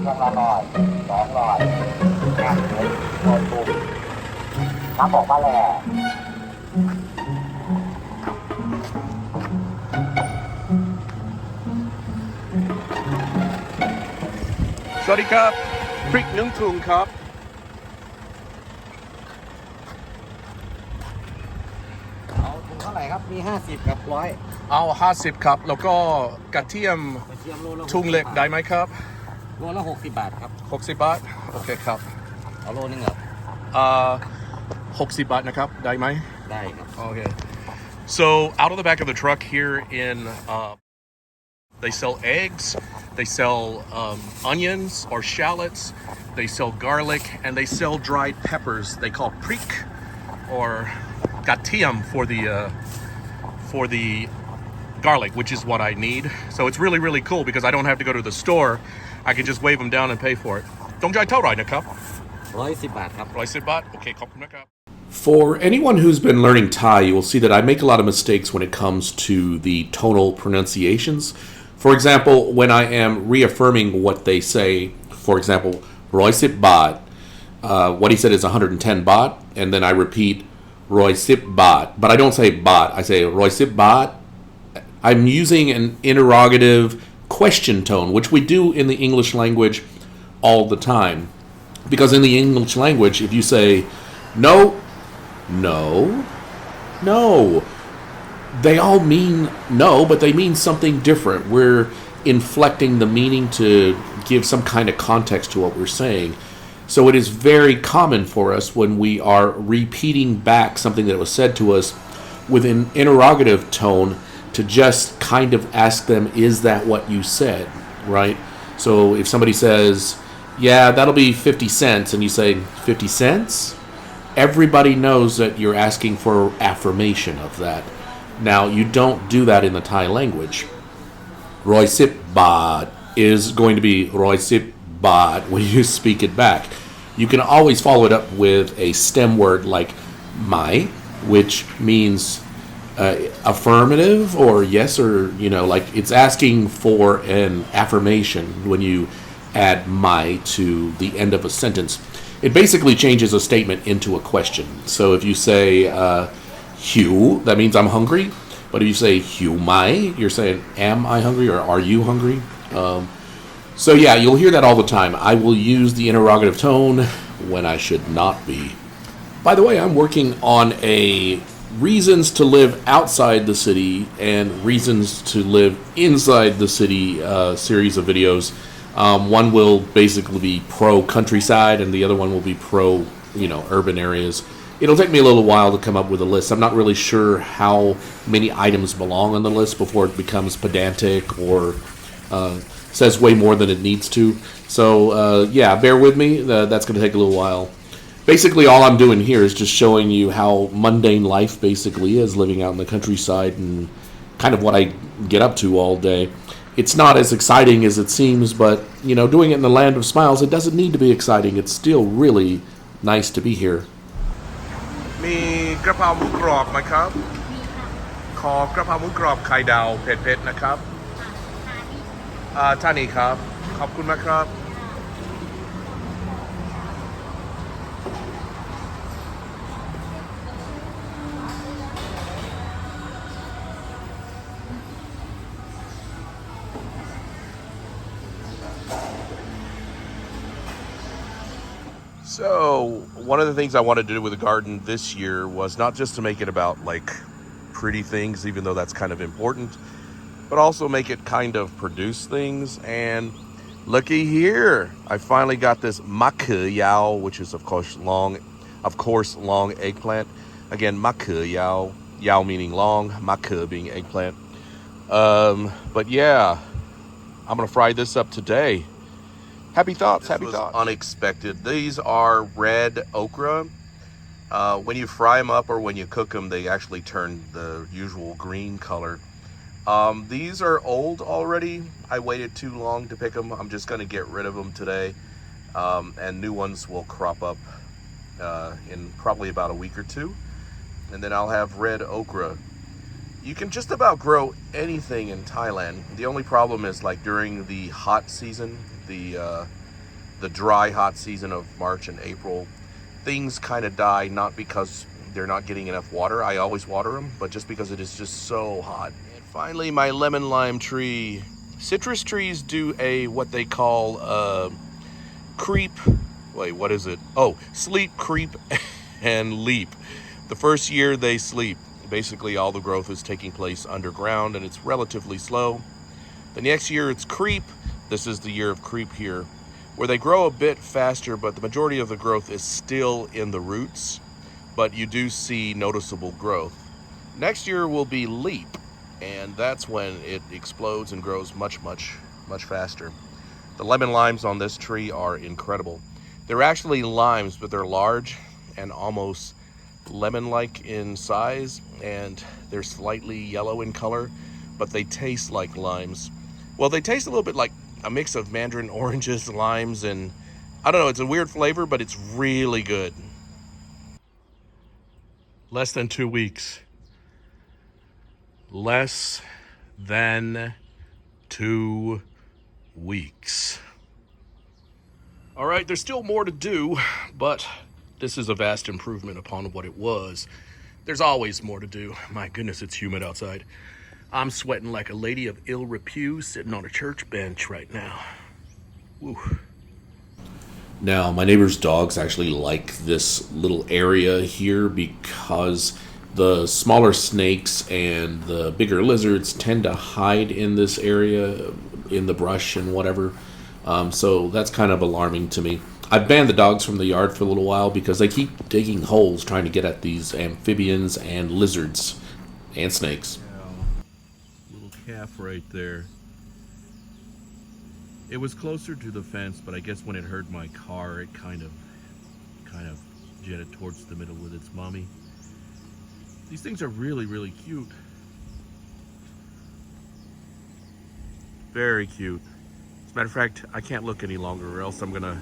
ช่องละร้อย200งานเลยโอนปุ๊บน้ำบอกมาแล้ว สวัสดีครับพริกนึ่งทุงครับเอาถุงเท่าไหร่ครับมี50กับ100เอา50ครับแล้วก็กระเทียมทุงเล็กได้ไหมครับโลละ60 บาทครับ60 บาทโอเคครับเอาโลนึงเหรอ60 บาทนะครับได้ไหมได้ครับ Okay. So out of the back of the truck here in they sell eggs, they sell onions or shallots, they sell garlic, and they sell dried peppers. They call prik or gatiam for the garlic, which is what I need. So it's really, really cool because I don't have to go to the store. I can just wave them down and pay for it. ต้องจ่ายเท่าไหร่นะครับ110 บาทครับ110 บาทโอเคขอบคุณนะครับFor anyone who's been learning Thai, you will see that I make a lot of mistakes when it comes to the tonal pronunciations. For example, when I am reaffirming what they say, for example, Roy Sip Baht, what he said is 110 baht, and then I repeat Roy Sip Baht, but I don't say baht, I say Roy Sip Baht. I'm using an interrogative question tone, which we do in the English language all the time. Because in the English language, if you say no, they all mean no, but they mean something different. We're inflecting the meaning to give some kind of context to what we're saying. So it is very common for us when we are repeating back something that was said to us with an interrogative tone to just kind of ask them, is that what you said, right? So if somebody says, yeah, that'll be 50 cents, and you say, 50 cents? Everybody knows that you're asking for affirmation of that. Now, you don't do that in the Thai language. Roy Sip Baht is going to be Roy Sip Baht when you speak it back. You can always follow it up with a stem word like mai, which means affirmative or yes, or, like it's asking for an affirmation when you add mai to the end of a sentence. It basically changes a statement into a question. So if you say Hugh, that means I'm hungry. But if you say Hugh mai, you're saying am I hungry or are you hungry? So yeah, you'll hear that all the time. I will use the interrogative tone when I should not be. By the way, I'm working on a reasons to live outside the city and reasons to live inside the city series of videos. One will basically be pro countryside and the other one will be pro, urban areas. It'll take me a little while to come up with a list. I'm not really sure how many items belong on the list before it becomes pedantic or says way more than it needs to. So, yeah, bear with me. That's going to take a little while. Basically, all I'm doing here is just showing you how mundane life basically is living out in the countryside and kind of what I get up to all day. It's not as exciting as it seems, but, doing it in the land of smiles, it doesn't need to be exciting. It's still really nice to be here. มีกระเพราหมูกรอบไหมครับขอกระเพราหมูกรอบไข่ดาวเผ็ดๆนะครับท่านี้ครับขอบคุณมากครับ So one of the things I wanted to do with the garden this year was not just to make it about like pretty things, even though that's kind of important, but also make it kind of produce things. And looky here, I finally got this makhe yao, which is of course long eggplant. Again, makhe yao meaning long, makhe being eggplant. But yeah, I'm gonna fry this up today. Happy thoughts. Unexpected. These are red okra. When you fry them up or when you cook them, they actually turn the usual green color. These are old already. I waited too long to pick them. I'm just going to get rid of them today. And new ones will crop up in probably about a week or two. And then I'll have red okra. You can just about grow anything in Thailand. The only problem is like during the hot season, the the dry, hot season of March and April, things kind of die, not because they're not getting enough water. I always water them, but just because it is just so hot. And finally, my lemon lime tree. Citrus trees do what they call creep. Wait, what is it? Oh, sleep, creep, and leap. The first year they sleep. Basically, all the growth is taking place underground, and it's relatively slow. The next year, it's creep. This is the year of creep here, where they grow a bit faster, but the majority of the growth is still in the roots, but you do see noticeable growth. Next year will be leap, and that's when it explodes and grows much, much, much faster. The lemon limes on this tree are incredible. They're actually limes, but they're large and almost lemon-like in size, and they're slightly yellow in color, but they taste like limes. Well, they taste a little bit like a mix of mandarin oranges, limes, and I don't know, it's a weird flavor, but it's really good. Less than 2 weeks. Less than 2 weeks. All right, there's still more to do, but this is a vast improvement upon what it was. There's always more to do. My goodness, it's humid outside. I'm sweating like a lady of ill repute sitting on a church bench right now. Woo. Now, my neighbor's dogs actually like this little area here because the smaller snakes and the bigger lizards tend to hide in this area, in the brush and whatever. So that's kind of alarming to me. I banned the dogs from the yard for a little while because they keep digging holes trying to get at these amphibians and lizards and snakes. Little calf right there. It was closer to the fence, but I guess when it heard my car, it kind of jetted towards the middle with its mommy. These things are really, really cute. Very cute. As a matter of fact, I can't look any longer or else I'm gonna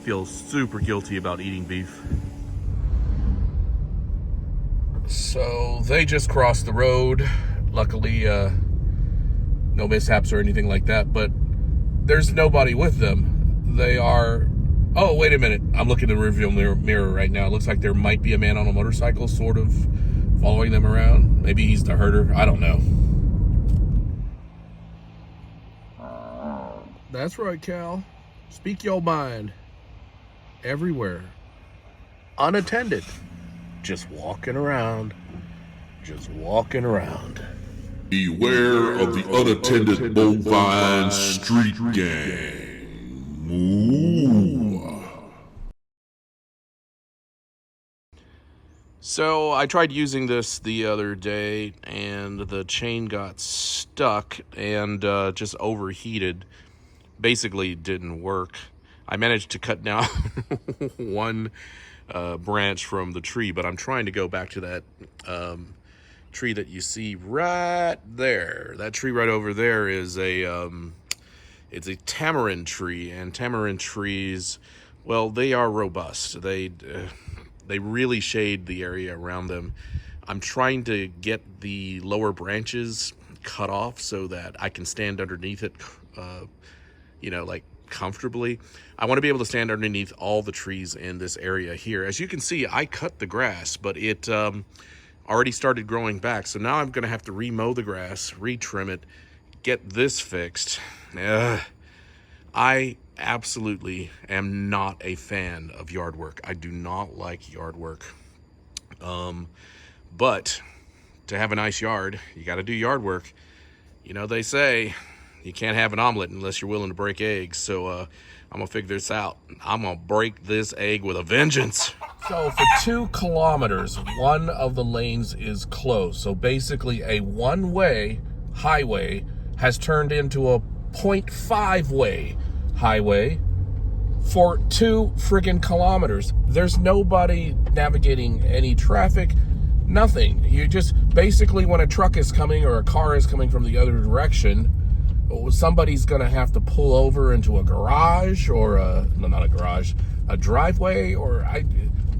feel super guilty about eating beef. So they just crossed the road. Luckily, no mishaps or anything like that, but there's nobody with them. They are, oh, wait a minute. I'm looking in the rearview mirror right now. It looks like there might be a man on a motorcycle sort of following them around. Maybe he's the herder. I don't know. That's right, Cal. Speak your mind. Everywhere. Unattended. Just walking around. Just walking around. Beware of the unattended bovine street gang. Moo. So I tried using this the other day and the chain got stuck and just overheated. Basically didn't work. I managed to cut down one branch from the tree, but I'm trying to go back to that tree that you see right there. That tree right over there is it's a tamarind tree, and tamarind trees, well, they are robust. They really shade the area around them. I'm trying to get the lower branches cut off so that I can stand underneath it, like comfortably. I want to be able to stand underneath all the trees in this area here. As you can see, I cut the grass, but it already started growing back. So now I'm going to have to remow the grass, retrim it, get this fixed. I absolutely am not a fan of yard work. I do not like yard work. But to have a nice yard, you got to do yard work. You know, they say you can't have an omelet unless you're willing to break eggs. So I'm going to figure this out. I'm going to break this egg with a vengeance. So for 2 kilometers, one of the lanes is closed. So basically a one-way highway has turned into a 0.5-way highway for 2 friggin' kilometers. There's nobody navigating any traffic, nothing. You just, basically when a truck is coming or a car is coming from the other direction, somebody's gonna have to pull over into a garage or a driveway, or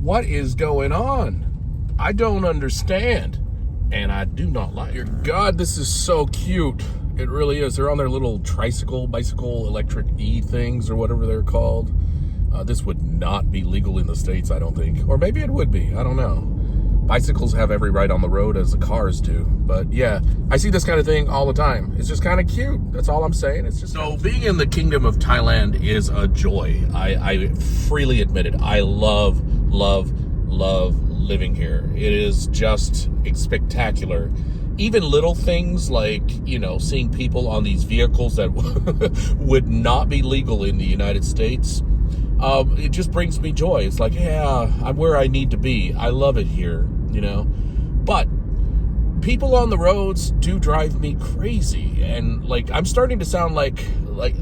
what is going on? I don't understand, and I do not like it. God, this is so cute. It really is. They're on their little bicycle, electric things or whatever they're called. This would not be legal in the States, I don't think. Or maybe it would be. I don't know. Bicycles have every right on the road as the cars do. But yeah, I see this kind of thing all the time. It's just kind of cute. That's all I'm saying. It's just so being in the Kingdom of Thailand is a joy. I freely admit it. I love living here. It is just spectacular. Even little things like, seeing people on these vehicles that would not be legal in the United States. It just brings me joy. It's like, yeah, I'm where I need to be. I love it here, But people on the roads do drive me crazy. And, I'm starting to sound like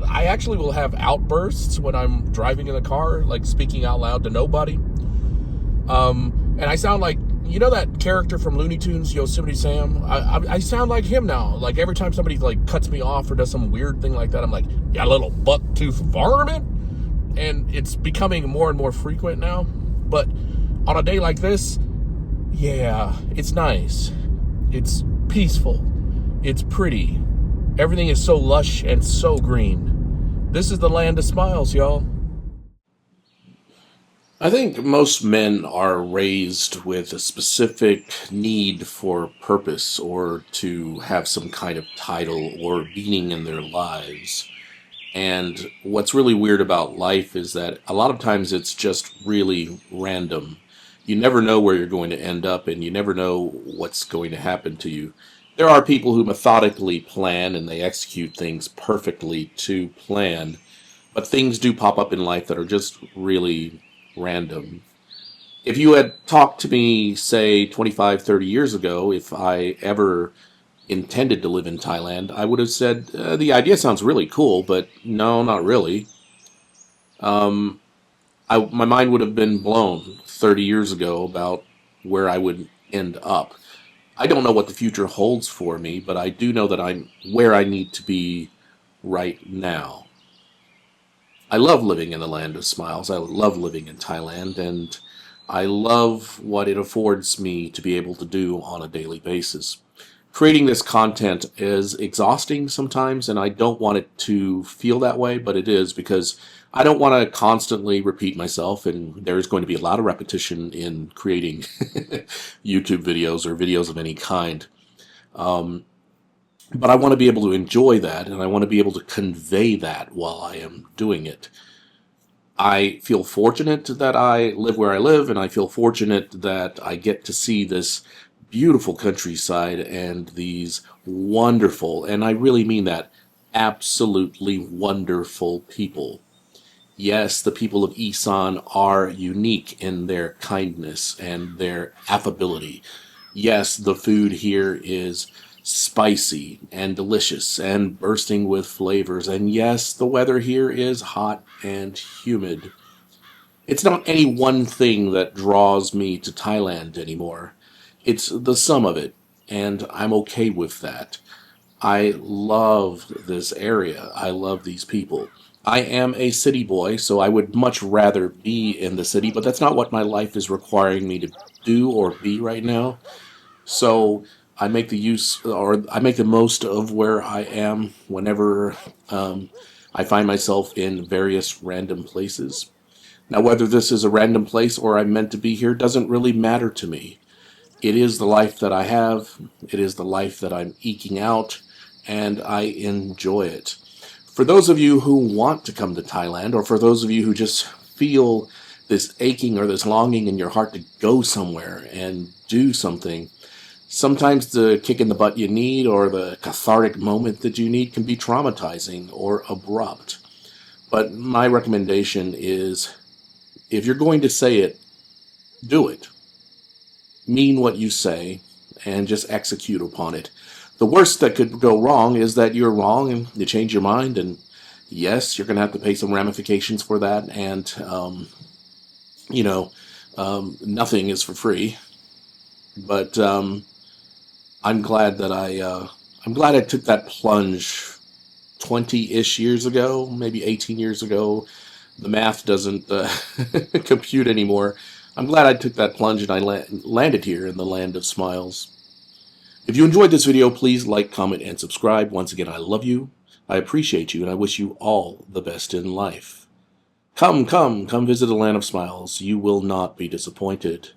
I actually will have outbursts when I'm driving in the car, speaking out loud to nobody. And I sound like, that character from Looney Tunes, Yosemite Sam? I sound like him now. Every time somebody, cuts me off or does some weird thing like that, I'm like, yeah, little buck-tooth varmint. And it's becoming more and more frequent now. But on a day like this, yeah, it's nice. It's peaceful. It's pretty. Everything is so lush and so green. This is the land of smiles, y'all. I think most men are raised with a specific need for purpose or to have some kind of title or meaning in their lives. And what's really weird about life is that a lot of times it's just really random. You never know where you're going to end up, and you never know what's going to happen to you. There are people who methodically plan and they execute things perfectly to plan, but things do pop up in life that are just really random. If you had talked to me, say, 25, 30 years ago, if I ever intended to live in Thailand, I would have said, the idea sounds really cool, but no, not really. My mind would have been blown 30 years ago about where I would end up. I don't know what the future holds for me, but I do know that I'm where I need to be right now. I love living in the land of smiles. I love living in Thailand, and I love what it affords me to be able to do on a daily basis. Creating this content is exhausting sometimes, and I don't want it to feel that way, but it is, because I don't want to constantly repeat myself, and there's going to be a lot of repetition in creating YouTube videos or videos of any kind. But I want to be able to enjoy that, and I want to be able to convey that while I am doing it. I feel fortunate that I live where I live, and I feel fortunate that I get to see this beautiful countryside and these wonderful, and I really mean that, absolutely wonderful people. Yes, the people of Isarn are unique in their kindness and their affability. Yes, the food here is spicy and delicious and bursting with flavors. And yes, the weather here is hot and humid. It's not any one thing that draws me to Thailand anymore. It's the sum of it, and I'm okay with that. I love this area. I love these people. I am a city boy, so I would much rather be in the city, but that's not what my life is requiring me to do or be right now. So I make the most of where I am whenever I find myself in various random places. Now, whether this is a random place or I'm meant to be here doesn't really matter to me. It is the life that I have. It is the life that I'm eking out, and I enjoy it. For those of you who want to come to Thailand, or for those of you who just feel this aching or this longing in your heart to go somewhere and do something, sometimes the kick in the butt you need or the cathartic moment that you need can be traumatizing or abrupt. But my recommendation is, if you're going to say it, do it. Mean what you say and just execute upon it. The worst that could go wrong is that you're wrong and you change your mind, and yes, you're going to have to pay some ramifications for that, and nothing is for free. But I'm glad that I took that plunge 20-ish years ago, maybe 18 years ago. The math doesn't compute anymore. I'm glad I took that plunge and I landed here in the land of smiles. If you enjoyed this video, please like, comment, and subscribe. Once again, I love you, I appreciate you, and I wish you all the best in life. Come visit the land of smiles. You will not be disappointed.